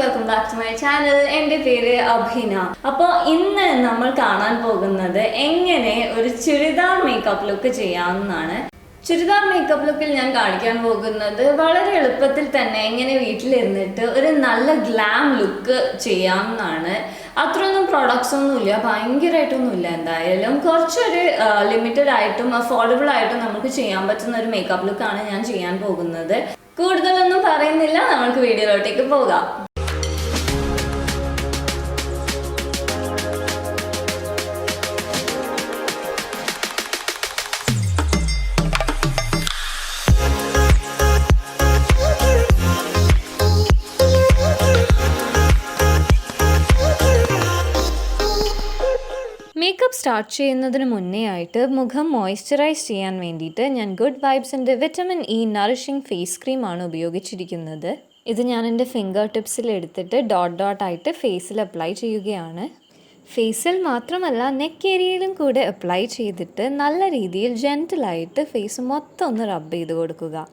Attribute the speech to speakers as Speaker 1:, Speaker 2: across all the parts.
Speaker 1: Welcome back to my channel. എൻ്റെ പേര് അഭിന. അപ്പോൾ ഇന്ന് നമ്മൾ കാണാൻ പോകുന്നത് എങ്ങനെ ഒരു ചുരിദാർ മേക്കപ്പ് ലുക്ക് ചെയ്യാമെന്നാണ്. ചുരിദാർ മേക്കപ്പ് ലുക്കിൽ ഞാൻ കാണിക്കാൻ പോകുന്നത് വളരെ എളുപ്പത്തിൽ തന്നെ എങ്ങനെ വീട്ടിലിരുന്നിട്ട് ഒരു നല്ല ഗ്ലാം ലുക്ക് ചെയ്യാമെന്നാണ്. അത്രയൊന്നും പ്രോഡക്ട്സ് ഒന്നുമില്ല, ഭയങ്കരമായിട്ടൊന്നുമില്ല. എന്തായാലും കുറച്ചൊരു ലിമിറ്റഡ് ആയിട്ടും അഫോർഡബിൾ ആയിട്ടും നമുക്ക് ചെയ്യാൻ പറ്റുന്ന ഒരു മേക്കപ്പ് ലുക്കാണ് ഞാൻ ചെയ്യാൻ പോകുന്നത്. കൂടുതലൊന്നും പറയുന്നില്ല, നമുക്ക് വീഡിയോയിലോട്ടേക്ക് പോകാം. മേക്കപ്പ് സ്റ്റാർട്ട് ചെയ്യുന്നതിന് മുന്നേ ആയിട്ട് മുഖം മോയ്സ്ചറൈസ് ചെയ്യാൻ വേണ്ടിയിട്ട് ഞാൻ ഗുഡ് വൈബ്സിൻ്റെ വിറ്റമിൻ ഇ നറിഷിംഗ് ഫേസ് ക്രീമാണ് ഉപയോഗിച്ചിരിക്കുന്നത്. ഇത് ഞാൻ എൻ്റെ ഫിംഗർ ടിപ്സിൽ എടുത്തിട്ട് ഡോട്ട് ആയിട്ട് ഫേസിൽ അപ്ലൈ ചെയ്യുകയാണ്. ഫേസിൽ മാത്രമല്ല നെക്ക് ഏരിയയിലും കൂടെ അപ്ലൈ ചെയ്തിട്ട് നല്ല രീതിയിൽ ജെൻറ്റിലായിട്ട് ഫേസ് മൊത്തം ഒന്ന് റബ്ബ് ചെയ്ത് കൊടുക്കുക.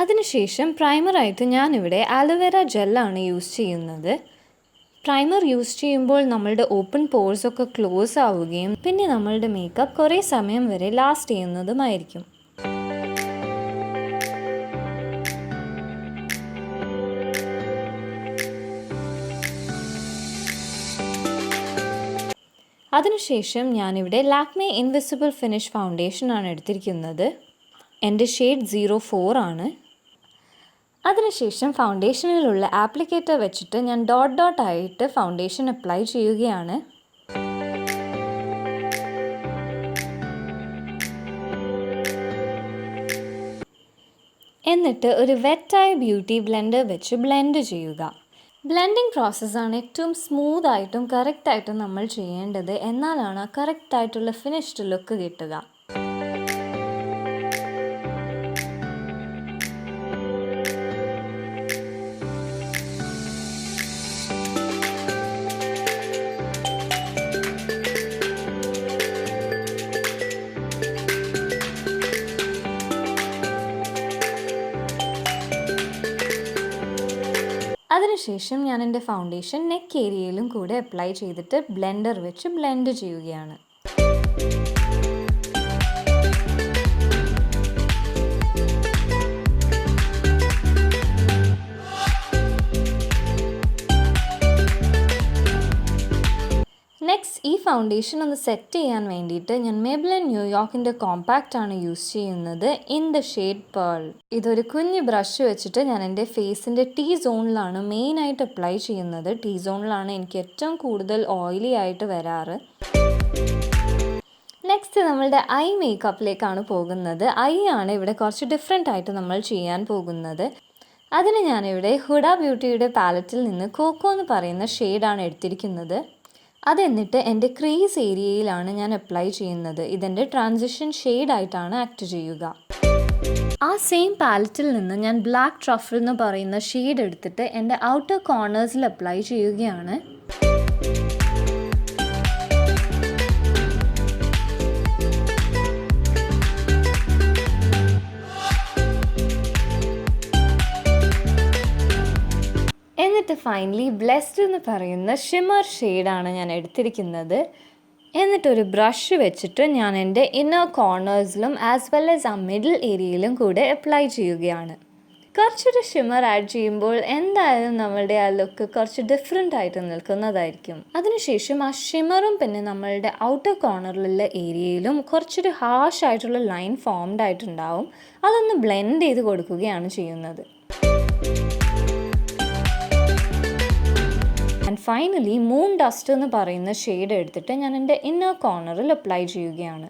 Speaker 1: അതിനുശേഷം പ്രൈമറായിട്ട് ഞാനിവിടെ ആലോവേര ജെല്ലാണ് യൂസ് ചെയ്യുന്നത്. പ്രൈമർ യൂസ് ചെയ്യുമ്പോൾ നമ്മളുടെ ഓപ്പൺ പോർസൊക്കെ ക്ലോസ് ആവുകയും പിന്നെ നമ്മളുടെ മേക്കപ്പ് കുറേ സമയം വരെ ലാസ്റ്റ് ചെയ്യുന്നതുമായിരിക്കും. അതിനുശേഷം ഞാനിവിടെ ലാക്മെ ഇൻവിസിബിൾ ഫിനിഷ് ഫൗണ്ടേഷനാണ് എടുത്തിരിക്കുന്നത്. എൻ്റെ ഷെയ്ഡ് 04 ആണ്. അതിനുശേഷം ഫൗണ്ടേഷനിലുള്ള ആപ്ലിക്കേറ്റർ വെച്ചിട്ട് ഞാൻ ഡോട്ട് ആയിട്ട് ഫൗണ്ടേഷൻ അപ്ലൈ ചെയ്യുകയാണ്. എന്നിട്ട് ഒരു വെറ്റായ ബ്യൂട്ടി ബ്ലെൻഡർ വെച്ച് ബ്ലെൻഡ് ചെയ്യുക. ബ്ലെൻഡിങ് പ്രോസസ്സാണ് ഏറ്റവും സ്മൂത്തായിട്ടും കറക്റ്റായിട്ടും നമ്മൾ ചെയ്യേണ്ടത്. എന്നാലാണ് കറക്റ്റായിട്ടുള്ള ഫിനിഷ്ഡ് ലുക്ക് കിട്ടുക. അതിനുശേഷം ഞാൻ എൻ്റെ ഫൗണ്ടേഷൻ നെക്ക് ഏരിയയിലും കൂടെ അപ്ലൈ ചെയ്തിട്ട് ബ്ലെൻഡർ വെച്ച് ബ്ലെൻഡ് ചെയ്യുകയാണ്. നെക്സ്റ്റ് ഈ ഫൗണ്ടേഷൻ ഒന്ന് സെറ്റ് ചെയ്യാൻ വേണ്ടിയിട്ട് ഞാൻ Maybelline ന്യൂയോർക്കിൻ്റെ കോമ്പാക്റ്റ് ആണ് യൂസ് ചെയ്യുന്നത് ഇൻ ദ ഷെയ്ഡ് പേൾ. ഇതൊരു കുഞ്ഞ് ബ്രഷ് വെച്ചിട്ട് ഞാൻ എൻ്റെ ഫേസിൻ്റെ T സോണിലാണ് മെയിനായിട്ട് അപ്ലൈ ചെയ്യുന്നത്. T സോണിലാണ് എനിക്ക് ഏറ്റവും കൂടുതൽ ഓയിലി ആയിട്ട് വരാറ്. നെക്സ്റ്റ് നമ്മളുടെ ഐ മേക്കപ്പിലേക്കാണ് പോകുന്നത്. ഐ ആണ് ഇവിടെ കുറച്ച് ഡിഫറെൻ്റ് ആയിട്ട് നമ്മൾ ചെയ്യാൻ പോകുന്നത്. അതിന് ഞാനിവിടെ ഹുഡ ബ്യൂട്ടിയുടെ പാലറ്റിൽ നിന്ന് കോക്കോ എന്ന് പറയുന്ന ഷെയ്ഡാണ് എടുത്തിരിക്കുന്നത്. അതെന്നിട്ട് എൻ്റെ ക്രീസ് ഏരിയയിലാണ് ഞാൻ അപ്ലൈ ചെയ്യുന്നത്. ഇതെൻ്റെ ട്രാൻസിഷൻ ഷെയ്ഡായിട്ടാണ് ആക്ട് ചെയ്യുക. ആ സെയിം പാലറ്റിൽ നിന്ന് ഞാൻ ബ്ലാക്ക് ട്രഫിൾ എന്ന് പറയുന്ന ഷെയ്ഡ് എടുത്തിട്ട് എൻ്റെ ഔട്ടർ കോർണേഴ്സിൽ അപ്ലൈ ചെയ്യുകയാണ്. എന്നിട്ട് ഫൈനലി ബ്ലെസ്ഡ് എന്ന് പറയുന്ന ഷിമ്മർ ഷെയ്ഡാണ് ഞാൻ എടുത്തിരിക്കുന്നത്. എന്നിട്ടൊരു ബ്രഷ് വെച്ചിട്ട് ഞാൻ എൻ്റെ ഇന്നർ കോർണേഴ്സിലും ആസ് വെൽ ആസ് ആ മിഡിൽ ഏരിയയിലും കൂടെ അപ്ലൈ ചെയ്യുകയാണ്. കുറച്ചൊരു ഷിമ്മർ ആഡ് ചെയ്യുമ്പോൾ എന്തായാലും നമ്മളുടെ ആ ലുക്ക് കുറച്ച് ഡിഫറെൻ്റ് ആയിട്ട് നിൽക്കുന്നതായിരിക്കും. അതിനുശേഷം ആ ഷിമ്മറും പിന്നെ നമ്മളുടെ ഔട്ടർ കോർണറിലുള്ള ഏരിയയിലും കുറച്ചൊരു ഹാർഷ് ആയിട്ടുള്ള ലൈൻ ഫോംഡ് ആയിട്ടുണ്ടാവും. അതൊന്ന് ബ്ലെൻഡ് ചെയ്ത് കൊടുക്കുകയാണ് ചെയ്യുന്നത്. ആൻഡ് ഫൈനലി മൂൺ ഡസ്റ്റ് എന്ന് പറയുന്ന ഷെയ്ഡ് എടുത്തിട്ട് ഞാൻ എൻ്റെ ഇന്നർ കോർണറിൽ അപ്ലൈ ചെയ്യുകയാണ്.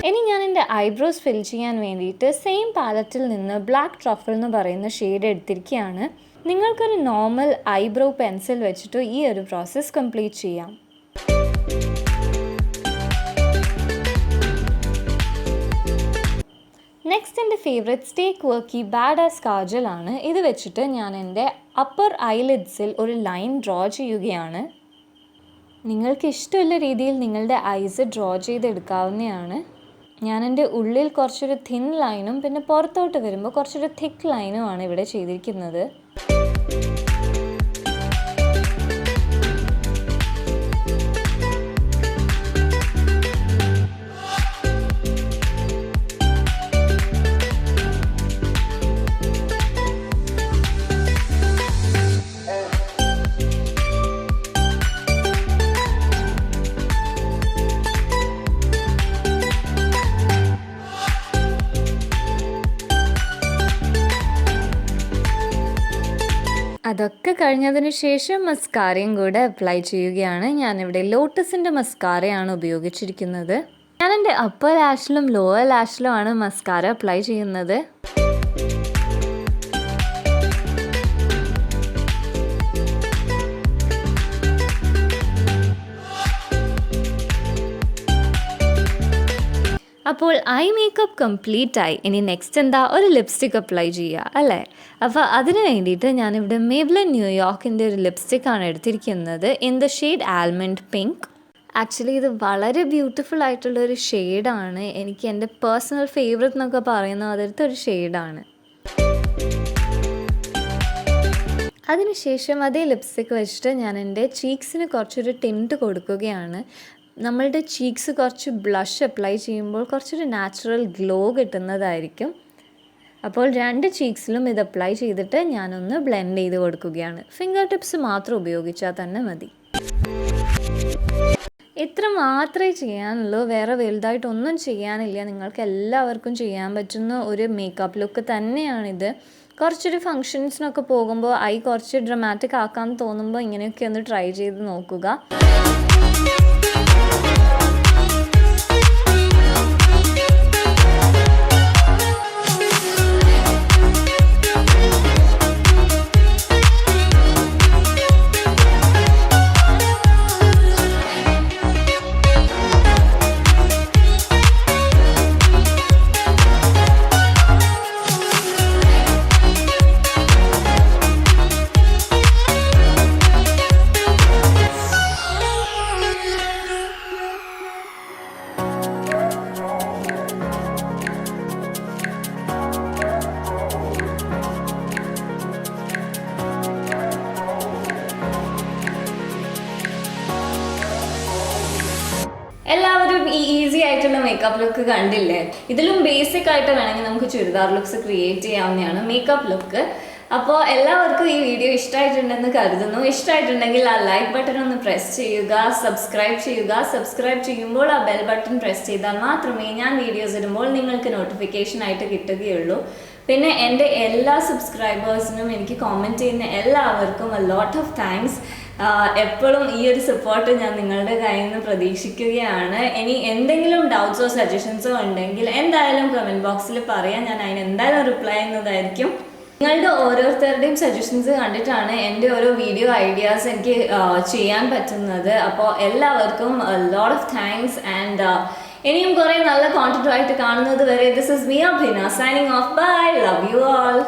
Speaker 1: ഇനി ഞാൻ എൻ്റെ ഐബ്രോസ് ഫിൽ ചെയ്യാൻ വേണ്ടിയിട്ട് സെയിം പാലറ്റിൽ നിന്ന് ബ്ലാക്ക് ട്രഫിൾ എന്ന് പറയുന്ന ഷെയ്ഡ് എടുത്തിരിക്കുകയാണ്. നിങ്ങൾക്കൊരു നോർമൽ ഐബ്രോ പെൻസിൽ വെച്ചിട്ട് ഈ ഒരു പ്രോസസ്സ് കംപ്ലീറ്റ് ചെയ്യാം. നെക്സ്റ്റ് എൻ്റെ ഫേവറേറ്റ് സ്റ്റേ ക്വർക്കി ബാഡാസ് കാജൽ ആണ്. ഇത് വെച്ചിട്ട് ഞാൻ എൻ്റെ അപ്പർ ഐലിഡ്സിൽ ഒരു ലൈൻ ഡ്രോ ചെയ്യുകയാണ്. നിങ്ങൾക്ക് ഇഷ്ടമുള്ള രീതിയിൽ നിങ്ങളുടെ ഐസ് ഡ്രോ ചെയ്തെടുക്കാവുന്നതാണ്. ഞാൻ എൻ്റെ ഉള്ളിൽ കുറച്ചൊരു തിൻ ലൈനും പിന്നെ പുറത്തോട്ട് വരുമ്പോൾ കുറച്ചൊരു തിക്ക് ലൈനുമാണ് ഇവിടെ ചെയ്തിരിക്കുന്നത്. അതൊക്കെ കഴിഞ്ഞതിന് ശേഷം മസ്കാരയും കൂടെ അപ്ലൈ ചെയ്യുകയാണ്. ഞാനിവിടെ ലോട്ടസിൻ്റെ മസ്കാരയാണ് ഉപയോഗിച്ചിരിക്കുന്നത്. ഞാൻ എൻ്റെ അപ്പർ ലാഷിലും ലോവർ ലാഷിലും ആണ് മസ്കാര അപ്ലൈ ചെയ്യുന്നത്. അപ്പോൾ ഐ മേക്കപ്പ് കംപ്ലീറ്റ് ആയി. ഇനി നെക്സ്റ്റ് എന്താ, ഒരു ലിപ്സ്റ്റിക് അപ്ലൈ ചെയ്യുക അല്ലേ? അപ്പോൾ അതിന് വേണ്ടിയിട്ട് ഞാനിവിടെ Maybelline ന്യൂയോർക്കിൻ്റെ ഒരു ലിപ്സ്റ്റിക്കാണ് എടുത്തിരിക്കുന്നത് in the shade almond pink. Actually ഇത് വളരെ ബ്യൂട്ടിഫുൾ ആയിട്ടുള്ളൊരു ഷെയ്ഡാണ്. എനിക്ക് എൻ്റെ പേഴ്സണൽ ഫേവറേറ്റ് എന്നൊക്കെ പറയുന്ന അതിലത്തെ ഒരു ഷെയ്ഡാണ്. അതിനുശേഷം അതേ ലിപ്സ്റ്റിക്ക് വെച്ചിട്ട് ഞാൻ എൻ്റെ ചീക്സിന് കുറച്ചൊരു ടിൻറ്റ് കൊടുക്കുകയാണ്. നമ്മളുടെ ചീക്സ് കുറച്ച് ബ്ലഷ് അപ്ലൈ ചെയ്യുമ്പോൾ കുറച്ചൊരു നാച്ചുറൽ ഗ്ലോ കിട്ടുന്നതായിരിക്കും. അപ്പോൾ രണ്ട് ചീക്സിലും ഇത് അപ്ലൈ ചെയ്തിട്ട് ഞാനൊന്ന് ബ്ലെൻഡ് ചെയ്ത് കൊടുക്കുകയാണ്. ഫിംഗർ ടിപ്സ് മാത്രം ഉപയോഗിച്ചാൽ തന്നെ മതി. ഇത്ര മാത്രമേ ചെയ്യാനുള്ളൂ, വേറെ വലുതായിട്ടൊന്നും ചെയ്യാനില്ല. നിങ്ങൾക്ക് എല്ലാവർക്കും ചെയ്യാൻ പറ്റുന്ന ഒരു മേക്കപ്പ് ലുക്ക് തന്നെയാണിത്. കുറച്ചൊരു ഫങ്ഷൻസിനൊക്കെ പോകുമ്പോൾ ഐ കുറച്ച് ഡ്രമാറ്റിക് ആക്കാൻ തോന്നുമ്പോൾ ഇങ്ങനെയൊക്കെ ഒന്ന് ട്രൈ ചെയ്ത് നോക്കുക. എല്ലാവരും ഈ ഈസി ആയിട്ടുള്ള മേക്കപ്പ് ലുക്ക് കണ്ടില്ലേ? ഇതിലും ബേസിക് ആയിട്ട് വേണമെങ്കിൽ നമുക്ക് ചുരിദാർ ലുക്സ് ക്രിയേറ്റ് ചെയ്യാവുന്നതാണ് മേക്കപ്പ് ലുക്ക്. അപ്പോൾ എല്ലാവർക്കും ഈ വീഡിയോ ഇഷ്ടമായിട്ടുണ്ടെന്ന് കരുതുന്നു. ഇഷ്ടമായിട്ടുണ്ടെങ്കിൽ ആ ലൈക്ക് ബട്ടൺ ഒന്ന് പ്രസ് ചെയ്യുക, സബ്സ്ക്രൈബ് ചെയ്യുക. സബ്സ്ക്രൈബ് ചെയ്യുമ്പോൾ ആ ബെൽ ബട്ടൺ പ്രസ് ചെയ്താൽ മാത്രമേ ഞാൻ വീഡിയോസ് ഇടുമ്പോൾ നിങ്ങൾക്ക് നോട്ടിഫിക്കേഷൻ ആയിട്ട് കിട്ടുകയുള്ളൂ. പിന്നെ എൻ്റെ എല്ലാ സബ്സ്ക്രൈബേഴ്സിനും എനിക്ക് കോമെൻറ്റ് ചെയ്യുന്ന എല്ലാവർക്കും a lot of thanks. എപ്പോഴും ഈ ഒരു സപ്പോർട്ട് ഞാൻ നിങ്ങളുടെ കയ്യിൽ നിന്ന് പ്രതീക്ഷിക്കുകയാണ്. ഇനി എന്തെങ്കിലും ഡൗട്ട്സോ സജഷൻസോ ഉണ്ടെങ്കിൽ എന്തായാലും കമൻറ്റ് ബോക്സിൽ പറയാം. ഞാൻ അതിന് എന്തായാലും റിപ്ലൈ ചെയ്യുന്നതായിരിക്കും. നിങ്ങളുടെ ഓരോരുത്തരുടെയും സജഷൻസ് കണ്ടിട്ടാണ് എൻ്റെ ഓരോ വീഡിയോ ഐഡിയാസ് എനിക്ക് ചെയ്യാൻ പറ്റുന്നത്. അപ്പോൾ എല്ലാവർക്കും a lot of thanks and ഇനിയും കുറേ നല്ല കോണ്ടന്റുമായിട്ട് കാണുന്നത് വരെ this is me Abhina signing off. Bye. Love you all.